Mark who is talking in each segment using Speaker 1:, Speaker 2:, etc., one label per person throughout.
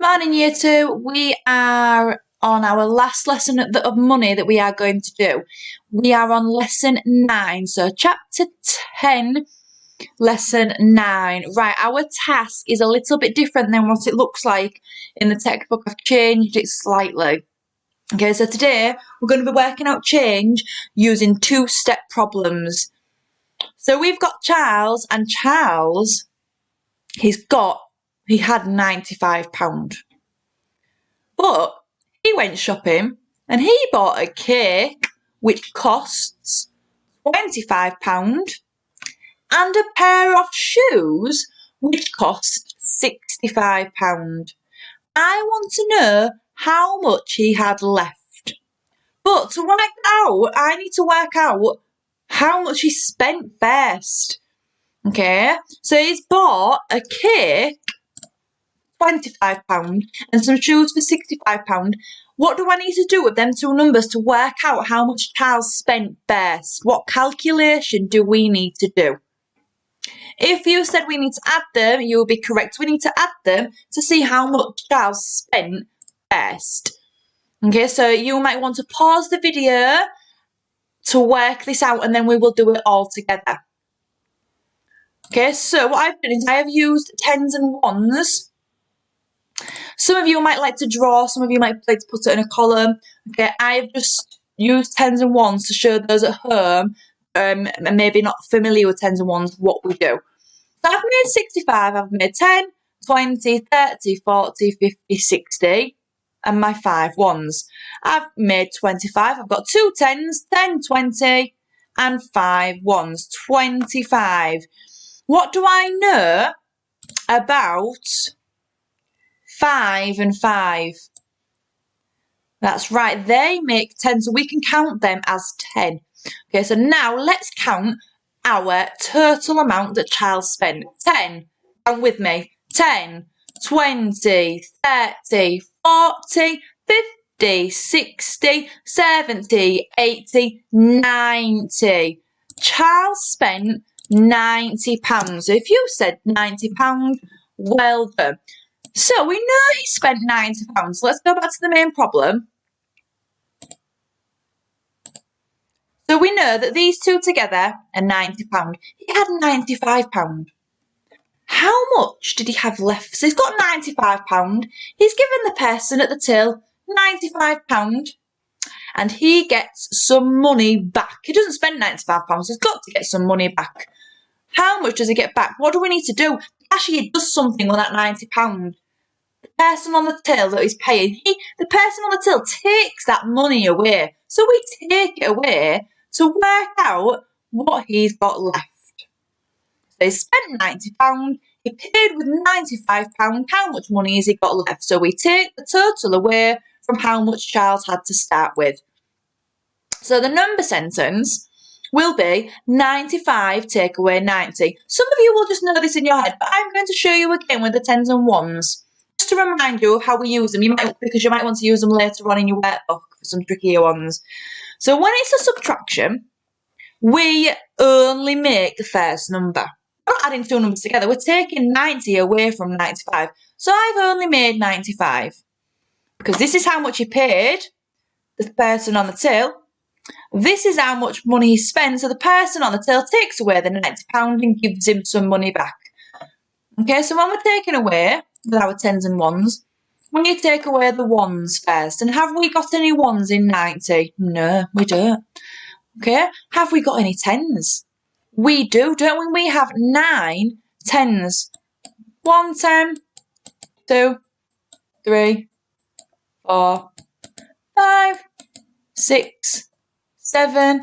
Speaker 1: Morning, year two. We are on our last lesson of money that we are going to do. We are on lesson 9, so chapter 10, lesson 9. Right, our task is a little bit different than what it looks like in the textbook. I've changed it slightly. Okay, so today we're going to be working out change using two-step problems. So we've got Charles, and Charles, he had £95. But he went shopping and he bought a cake which costs £25 and a pair of shoes which cost £65. I want to know how much he had left. But to work out, I need to work out how much he spent first. Okay, so he's bought a cake, £25, and some shoes for £65. What do I need to do with them two numbers to work out how much Charles spent first? What calculation do we need to do? If you said we need to add them, you will be correct. We need to add them to see how much Charles spent first. Okay, so you might want to pause the video to work this out and then we will do it all together. Okay, so what I've done is I have used tens and ones. Some of you might like to draw, some of you might like to put it in a column. Okay, I've just used tens and ones to show those at home and maybe not familiar with tens and ones what we do. So I've made 65, I've made 10, 20, 30, 40, 50, 60 and my 5 ones. I've made 25, I've got 2 tens, 10, 20 and 5 ones, 25. What do I know about 5 and 5? That's right, they make 10, so we can count them as 10. Okay, so now let's count our total amount that Charles spent. 10, count with me. 10, 20, 30, 40, 50, 60, 70, 80, 90. Charles spent £90. So if you said £90, well done. So we know he spent £90. So let's go back to the main problem. So we know that these two together are £90. He had £95. How much did he have left? So he's got £95. He's given the person at the till £95. And he gets some money back. He doesn't spend £95, so he's got to get some money back. How much does he get back? What do we need to do? Actually, he does something with that £90. The person on the till that he's paying, the person on the till takes that money away. So we take it away to work out what he's got left. So he spent £90, he paid with £95, how much money has he got left? So we take the total away from how much Charles had to start with. So the number sentence will be 95 take away 90. Some of you will just know this in your head, but I'm going to show you again with the tens and ones. Just to remind you of how we use them, because you might want to use them later on in your workbook for some trickier ones. So when it's a subtraction, we only make the first number. We're not adding two numbers together, we're taking 90 away from 95. So I've only made 95. Because this is how much he paid the person on the till. This is how much money he spent, so the person on the till takes away the £90 and gives him some money back. Okay, so when we're taking away with our tens and ones, we need to take away the ones first. And have we got any ones in 90? No, we don't. Okay, have we got any tens? We do, don't we? We have 9 tens. 1 10, 2, 3, 4, 5, 6, 7,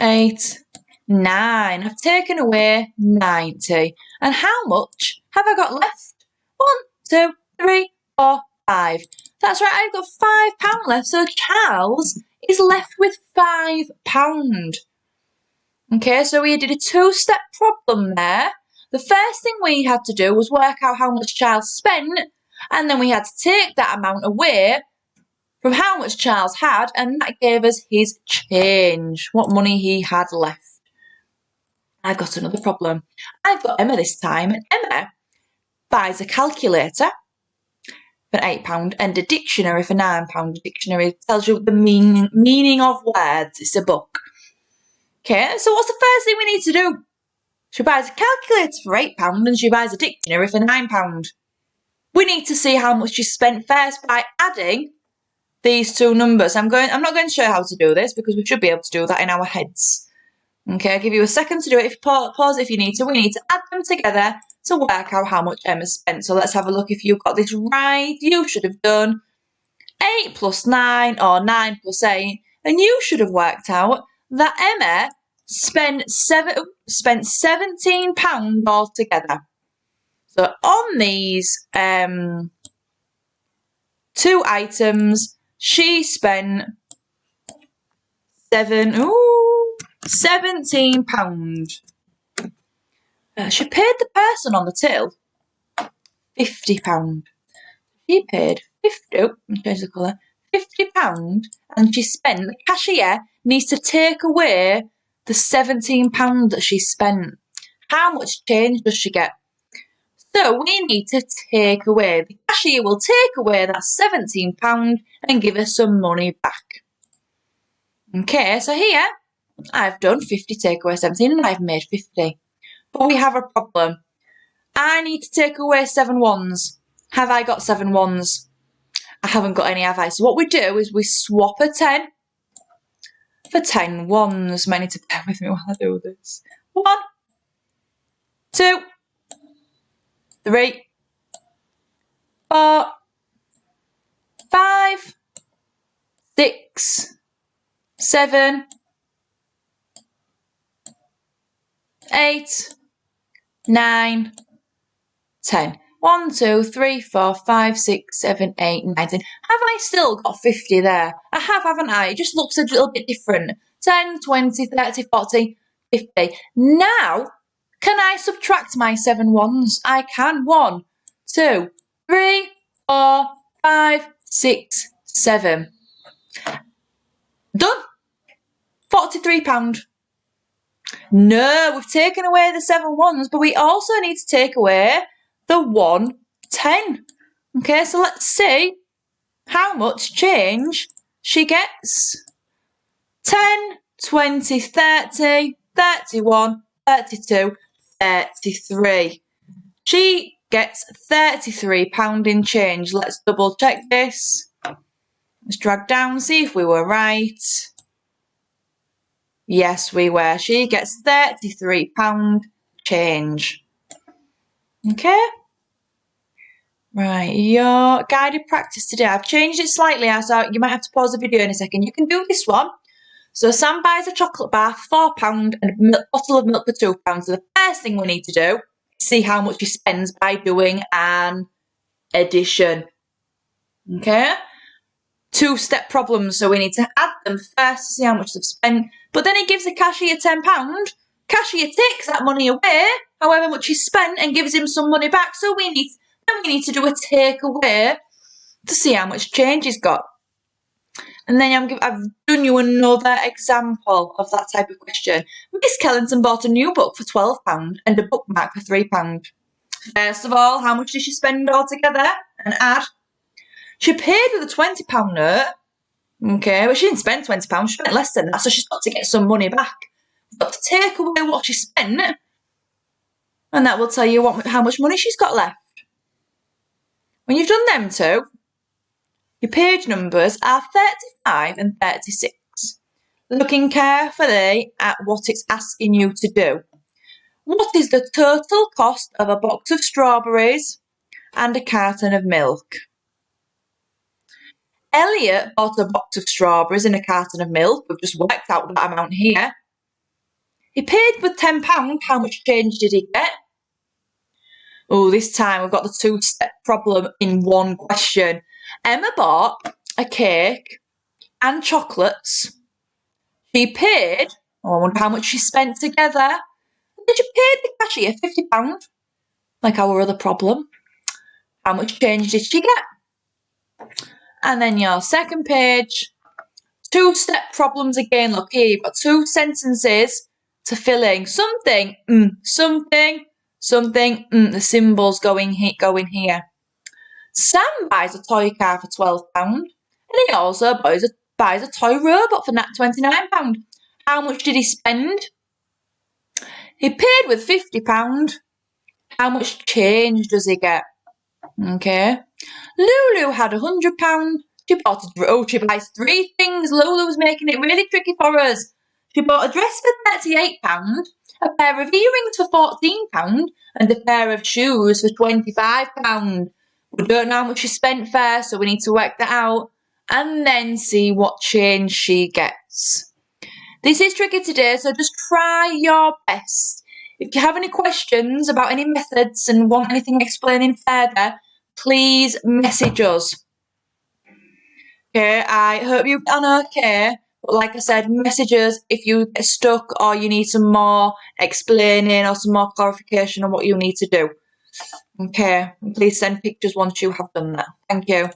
Speaker 1: 8, 9. I've taken away 90. And how much have I got left? 1, 2, 3, 4, 5. That's right, I've got £5 left. So Charles is left with £5. Okay, so we did a two-step problem there. The first thing we had to do was work out how much Charles spent, and then we had to take that amount away from how much Charles had, and that gave us his change, what money he had left. I've got another problem. I've got Emma this time, and Emma buys a calculator for £8 and a dictionary for £9. A dictionary tells you the meaning of words. It's a book. Okay, so what's the first thing we need to do? She buys a calculator for £8 and she buys a dictionary for £9. We need to see how much she spent first by adding these two numbers. I'm not going to show you how to do this because we should be able to do that in our heads. Okay, I'll give you a second to do it. If you pause if you need to. We need to add them together to work out how much Emma spent. So let's have a look if you got this right. You should have done 8 plus 9 or 9 plus 8. And you should have worked out that Emma spent £17 altogether. So on these two items, she spent £17. She paid the person on the till £50. She paid £50, and she spent. The cashier needs to take away the £17 that she spent. How much change does she get? So we need to take away. The cashier will take away that £17 and give us some money back. Okay, so here I've done 50 take away 17 and I've made 50. But we have a problem. I need to take away 7 ones. Have I got 7 ones? I haven't got any, have I? So what we do is we swap a 10 for 10 ones. Might need to bear with me while I do this. 1, 2, 3, 4, 5, 6, 7, 8, 9, 10. 1, 2, 3, 4, 5, 6, 7, 8, 9, 10. Have I still got 50 there? I have, haven't I? It just looks a little bit different. 10, 20, 30, 40, 50. Now, can I subtract my 7 ones? I can. 1, 2, 3, 4, 5, 6, 7. Done. £43. No, we've taken away the 7 ones, but we also need to take away the 1 10. Okay, so let's see how much change she gets. 10, 20, 30, 31, 32, 33. She gets £33 in change. Let's double check this. Let's drag down, see if we were right. Yes, we were. She gets £33 change. Okay. Right, your guided practice today. I've changed it slightly, so you might have to pause the video in a second. You can do this one. So Sam buys a chocolate bar for £4 and a bottle of milk for £2. So the first thing we need to do is see how much he spends by doing an addition. Okay? 2-step problems, so we need to add them first to see how much they've spent. But then he gives the cashier £10. Cashier takes that money away, however much he spent, and gives him some money back. So we need to do a take away to see how much change he's got. And then I've done you another example of that type of question. Miss Kellington bought a new book for £12 and a bookmark for £3. First of all, how much did she spend altogether? And add. She paid with a £20 note. Okay, but she didn't spend £20, she spent less than that, so she's got to get some money back. We've got to take away what she spent, and that will tell you how much money she's got left. When you've done them two, your page numbers are 35 and 36. Looking carefully at what it's asking you to do. What is the total cost of a box of strawberries and a carton of milk? Elliot bought a box of strawberries and a carton of milk. We've just worked out that amount here. He paid with £10. How much change did he get? Oh, this time we've got the 2-step problem in one question. Emma bought a cake and chocolates. She paid, I wonder how much she spent together. Did you pay the cashier £50? Like our other problem. How much change did she get? And then your second page, 2-step problems again. Look here, you've got 2 sentences to fill in. Something, something, something, the symbols going here. Sam buys a toy car for £12, and he also buys a toy robot for £29. How much did he spend? He paid with £50. How much change does he get? Okay. Lulu had £100. She buys 3 things. Lulu's making it really tricky for us. She bought a dress for £38, a pair of earrings for £14, and a pair of shoes for £25. We don't know how much she spent first, so we need to work that out and then see what change she gets. This is tricky today, so just try your best. If you have any questions about any methods and want anything explaining further, please message us. Okay, I hope you've done okay. But like I said, message us if you get stuck or you need some more explaining or some more clarification on what you need to do. Okay, please send pictures once you have done that. Thank you.